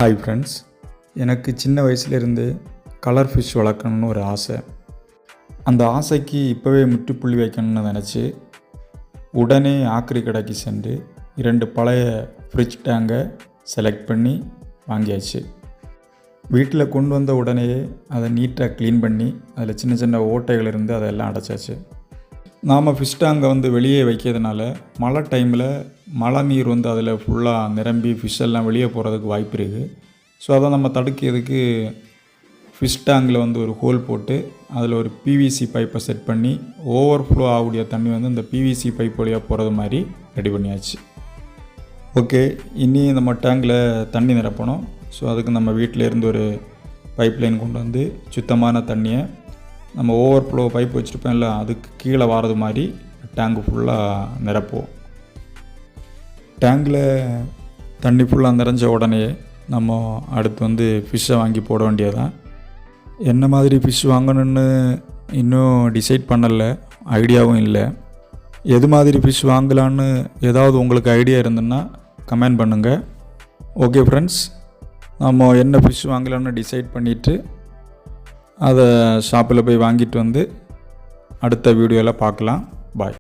Hi friends, எனக்கு சின்ன வயசுலேருந்து கலர் ஃபிஷ் வளர்க்கணுன்னு ஒரு ஆசை. அந்த ஆசைக்கு இப்போவே முற்றுப்புள்ளி வைக்கணும்னு நினச்சி உடனே ஆக்ரி கடைக்கு சென்று 2 பழைய ஃப்ரிட்ஜ் டேங்கை செலக்ட் பண்ணி வாங்கியாச்சு. வீட்டில் கொண்டு வந்த உடனேயே அதை நீட்டாக க்ளீன் பண்ணி அதில் சின்ன சின்ன ஓட்டைகள் இருந்து அதெல்லாம் அடைச்சாச்சு. நாம் ஃபிஷ் டேங்கை வெளியே வைக்கிறதுனால மழை டைமில் மழை நீர் அதில் ஃபுல்லாக நிரம்பி ஃபிஷ் எல்லாம் வெளியே போகிறதுக்கு வாய்ப்பு இருக்குது. ஸோ அதை நம்ம தடுக்கிறதுக்கு ஃபிஷ் டேங்கில் ஒரு ஹோல் போட்டு அதில் ஒரு பிவிசி பைப்பை செட் பண்ணி ஓவர்ஃப்ளோ ஆகக்கூடிய தண்ணி இந்த பிவிசி பைப் வழியாக போகிறது மாதிரி ரெடி பண்ணியாச்சு. ஓகே, இனி நம்ம டேங்கில் தண்ணி நிரப்பணும். ஸோ அதுக்கு நம்ம வீட்டில் இருந்து ஒரு பைப் லைன் கொண்டு வந்து சுத்தமான தண்ணியை நம்ம ஓவர்ஃப்ளோ பைப் வச்சுருப்போம்ல, அதுக்கு கீழே வாரது மாதிரி டேங்கு ஃபுல்லாக நிரப்புவோம். டேங்கில் தண்ணி ஃபுல்லாக நிறைஞ்ச உடனே நம்ம அடுத்து ஃபிஷ்ஷை வாங்கி போட வேண்டியதான். என்ன மாதிரி ஃபிஷ் வாங்கணுன்னு இன்னும் டிசைட் பண்ணலை, ஐடியாவும் இல்லை. எது மாதிரி ஃபிஷ் வாங்கலான்னு ஏதாவது உங்களுக்கு ஐடியா இருந்ததுன்னா கமெண்ட் பண்ணுங்கள். ஓகே ஃப்ரெண்ட்ஸ், நம்ம என்ன ஃபிஷ் வாங்கலான்னு டிசைட் பண்ணிவிட்டு அதை ஷாப்பில் போய் வாங்கிட்டு அடுத்த வீடியோவில் பார்க்கலாம்.